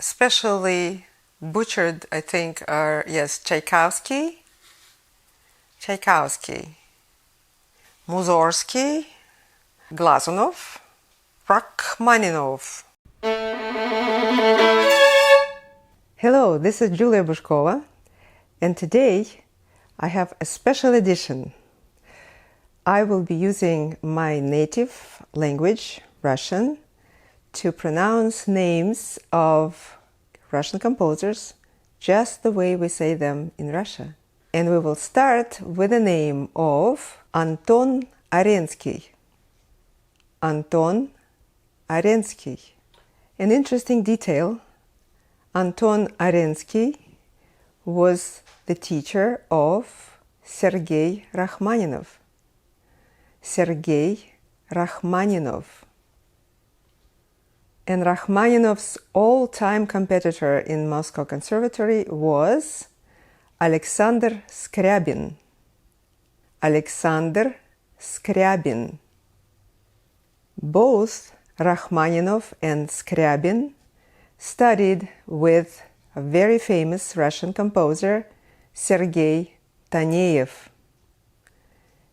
especially butchered, I think, are, yes, Tchaikovsky, Mussorgsky, Glazunov, Rachmaninoff. Hello, this is Julia Bushkova, and today I have a special edition. I will be using my native language, Russian, to pronounce names of Russian composers just the way we say them in Russia. And we will start with the name of Anton Arensky. Anton Arensky. An interesting detail, Anton Arensky was the teacher of Sergei Rachmaninoff. Sergei Rachmaninoff. And Rachmaninoff's all-time competitor in Moscow Conservatory was Alexander Scriabin. Alexander Scriabin. Both Rachmaninoff and Scriabin studied with a very famous Russian composer, Sergei Taneyev.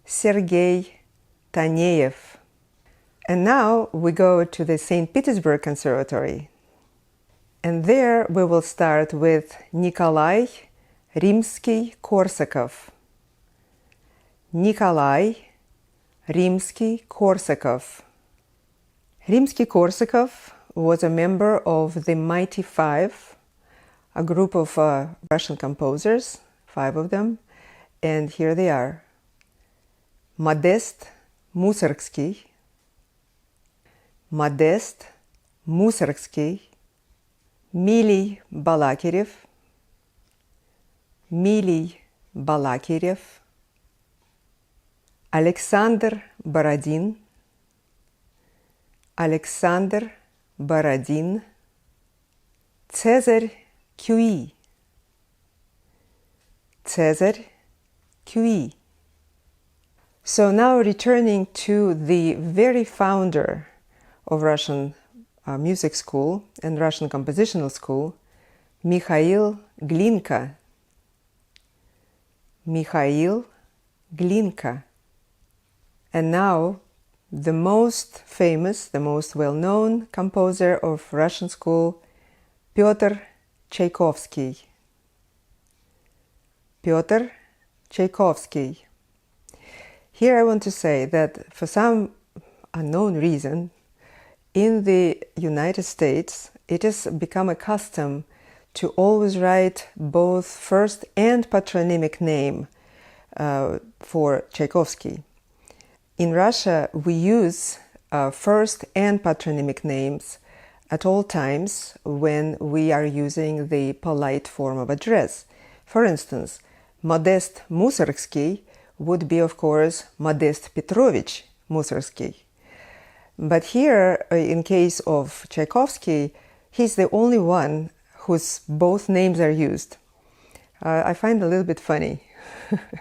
Sergei Taneyev. And now we go to the St. Petersburg Conservatory. And there we will start with Nikolai Rimsky-Korsakov. Nikolai Rimsky-Korsakov. Rimsky-Korsakov was a member of the Mighty Five, a group of Russian composers, 5 of them, and here they are. Modest Mussorgsky, Modest Mussorgsky, Mili Balakirev, Mili Balakirev, Alexander Borodin, Alexander Borodin, César Cui, César Cui. So now returning to the very founder of Russian music school and Russian compositional school, Mikhail Glinka. Mikhail Glinka. And now the most famous, the most well-known composer of Russian school, Pyotr Tchaikovsky. Pyotr Tchaikovsky. Here I want to say that for some unknown reason, in the United States, it has become a custom to always write both first and patronymic name for Tchaikovsky. In Russia, we use first and patronymic names at all times when we are using the polite form of address. For instance, Modest Mussorgsky would be, of course, Modest Petrovich Mussorgsky. But here, in case of Tchaikovsky, he's the only one whose both names are used. I find it a little bit funny,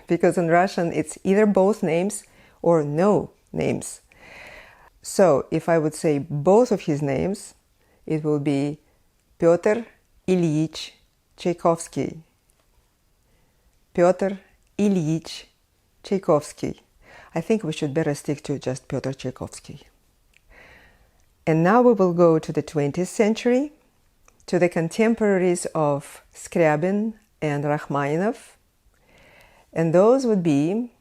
because in Russian it's either both names or no names. So if I would say both of his names, it will be Pyotr Ilyich Tchaikovsky. Pyotr Ilyich Tchaikovsky. I think we should better stick to just Pyotr Tchaikovsky. And now we will go to the 20th century, to the contemporaries of Scriabin and Rachmaninoff. And those would be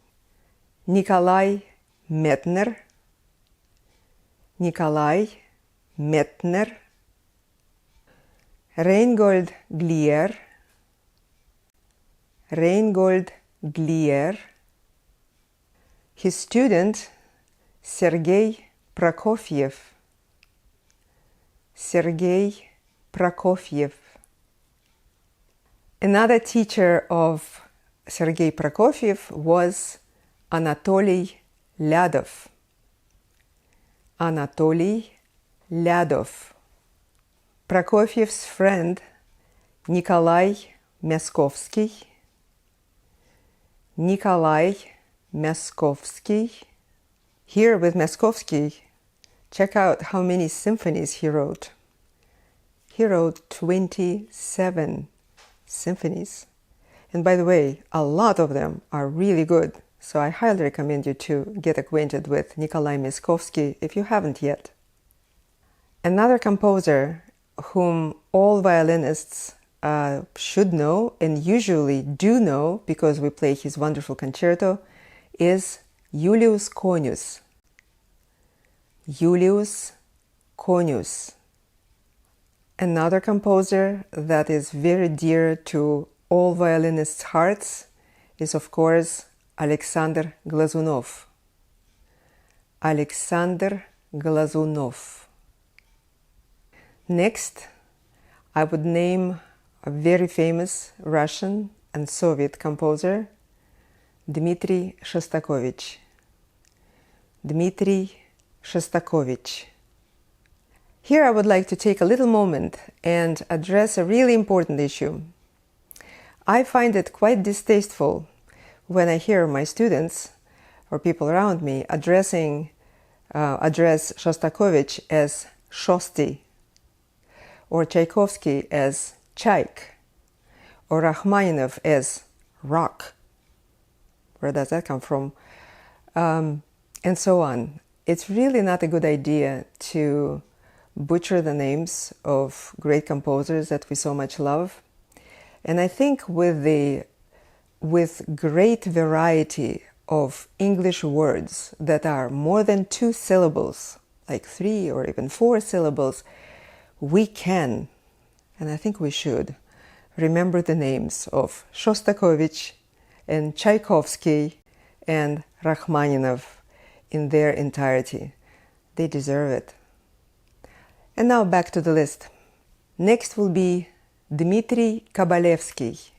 Nikolai Medtner, Nikolai Medtner, Reingold Glier, Reingold Glier, his student Sergei Prokofiev, Sergei Prokofiev. Another teacher of Sergei Prokofiev was Anatoly Lyadov. Anatoly Lyadov. Prokofiev's friend Nikolai Myaskovsky. Nikolai Myaskovsky. Here with Myaskovsky, check out how many symphonies he wrote. he wrote 27 symphonies. And by the way, a lot of them are really good. So I highly recommend you to get acquainted with Nikolai Myaskovsky if you haven't yet. Another composer whom all violinists should know and usually do know because we play his wonderful concerto is Julius Conus. Julius Conus. Another composer that is very dear to all violinists' hearts is, of course, Alexander Glazunov. Alexander Glazunov. Next, I would name a very famous Russian and Soviet composer, Dmitri Shostakovich. Dmitri Shostakovich. Here I would like to take a little moment and address a really important issue. I find it quite distasteful when I hear my students or people around me address Shostakovich as Shosti, or Tchaikovsky as Chaik, or Rachmaninoff as Rock. Where does that come from? And so on. It's really not a good idea to butcher the names of great composers that we so much love. And I think with great variety of English words that are more than 2 syllables, like 3 or even 4 syllables, we can, and I think we should, remember the names of Shostakovich and Tchaikovsky and Rachmaninoff in their entirety. They deserve it. And now back to the list. Next will be Dmitri Kabalevsky.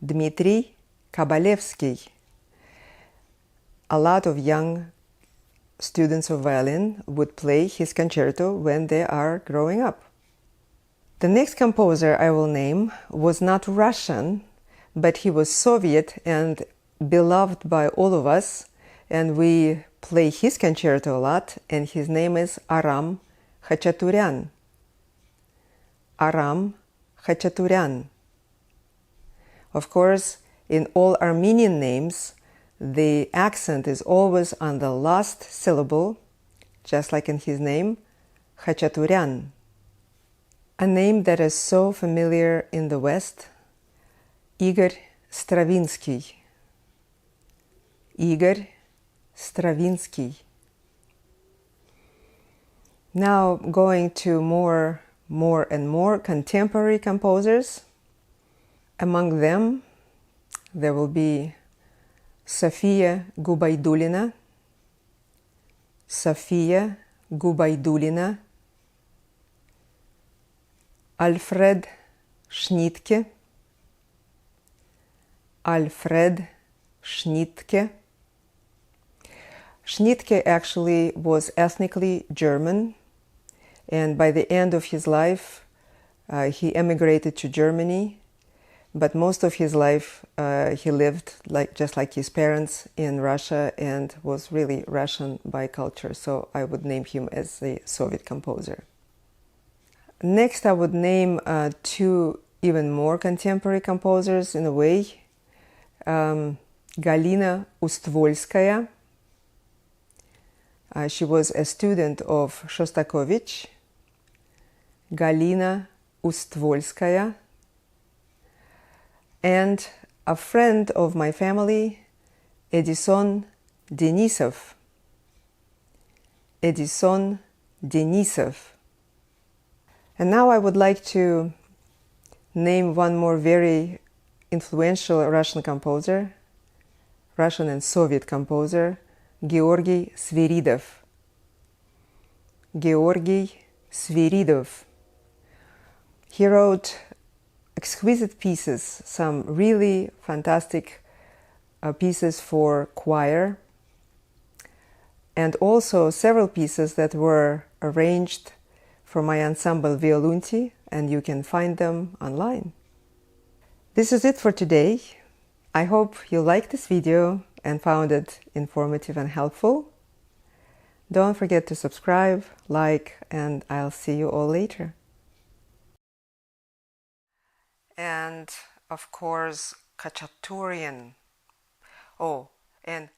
Dmitri Kabalevsky. A lot of young students of violin would play his concerto when they are growing up. The next composer I will name was not Russian, but he was Soviet and beloved by all of us, and we play his concerto a lot, and his name is Aram Khachaturian. Aram Khachaturian. Of course, in all Armenian names, the accent is always on the last syllable, just like in his name, Khachaturian. A name that is so familiar in the West, Igor Stravinsky. Igor Stravinsky. Now going to more and more contemporary composers. Among them, there will be Sofia Gubaidulina. Sofia Gubaidulina. Alfred Schnittke. Alfred Schnittke. Schnittke actually was ethnically German, and by the end of his life he emigrated to Germany, but most of his life he lived just like his parents in Russia and was really Russian by culture, so I would name him as a Soviet composer. Next I would name 2 even more contemporary composers in a way. Galina Ustvolskaya. She was a student of Shostakovich. Galina Ustvolskaya. And a friend of my family, Edison Denisov. Edison Denisov. And now I would like to name one more very influential Russian composer, Russian and Soviet composer, Georgy Sviridov. Georgy Sviridov. He wrote exquisite pieces, some really fantastic pieces for choir, and also several pieces that were arranged for my ensemble Violunti, and you can find them online. This is it for today. I hope you liked this video and found it informative and helpful. Don't forget to subscribe, like, and I'll see you all later. and of course Khachaturian. Oh, and